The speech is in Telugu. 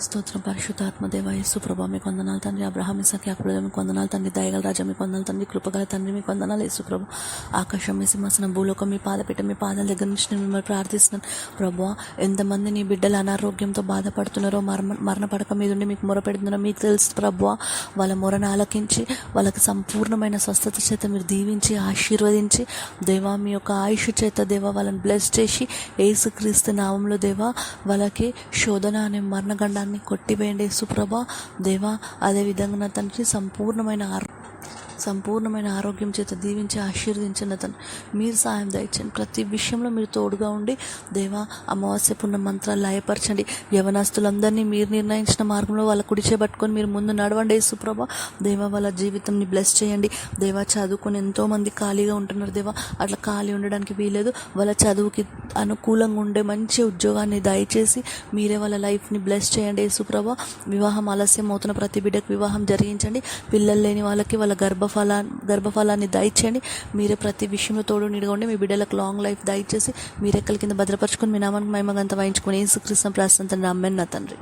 స్తోత్రం పరిశుద్ధాత్మ దేవ యేసు ప్రభా మీకు వందనాలు తండ్రి. అబ్రహాం ఇస్సాకు యాకోబుల మీకు వందనాలు తండ్రి. దయగల రాజా మీకు వందనాలు తండ్రి. కృపగల తండ్రి మీకు వందనాలు యేసు ప్రభు. ఆకాశం మీ సింహాసనం భూలోకం మీ పాదపీఠ మీ పాదాల దగ్గర నుంచి నేను మిమ్మల్ని ప్రార్థిస్తున్నాను ప్రభువా. ఎంతమంది నీ బిడ్డలు అనారోగ్యంతో బాధపడుతున్నారో మరణ పడక మీద ఉండి మీకు మొరపెడుతున్నారో మీకు తెలుసు ప్రభువా. వాళ్ళ మొరను ఆలకించి వాళ్ళకి సంపూర్ణమైన స్వస్థత చేత మీరు దీవించి ఆశీర్వదించి దేవా మీ యొక్క ఆయుష్ చేత దేవా వాళ్ళని బ్లెస్ చేసి యేసుక్రీస్తు నామంలో దేవా వాళ్ళకి శోధన అనే మరణగండాన్ని కొట్టివేయండి సుప్రభ దేవా. అదేవిధంగా నా తండ్రి సంపూర్ణమైన ఆరోగ్యం చేత దీవించి ఆశీర్వదించిన తను మీరు సాయం దయచండి. ప్రతి విషయంలో మీరు తోడుగా ఉండి దేవా అమావాస్య పున్న మంత్రాలు లయపరచండి. యవనస్తులందరినీ మీరు నిర్ణయించిన మార్గంలో వాళ్ళ కుడి చేపట్టుకొని మీరు ముందు నడవండి సుప్రభ దేవా. వాళ్ళ జీవితంని బ్లెస్ చేయండి దేవా. చదువుకొని ఎంతోమంది ఖాళీగా ఉంటున్నారు దేవా, అట్లా ఖాళీ ఉండడానికి వీలేదు. వాళ్ళ చదువుకి అనుకూలంగా ఉండే మంచి ఉద్యోగాన్ని దయచేసి మీరే వాళ్ళ లైఫ్ని బ్లెస్ చేయండి సుప్రభ. వివాహం ఆలస్యం అవుతున్న ప్రతి బిడ్డకు వివాహం జరిగించండి. పిల్లలు లేని వాళ్ళకి వాళ్ళ గర్భఫలాన్ని దయచేయండి. మీరే ప్రతి విషయంలో తోడు నిడగండి. మీ బిడ్డలకు లాంగ్ లైఫ్ దయచేసి మీరెక్కల కింద భద్రపరచుకొని మీ నామానికి మహిమగంత వహించుకొని యేసుక్రీస్తు ప్రార్థన తండ్రి. ఆమేన్ నా తండ్రి.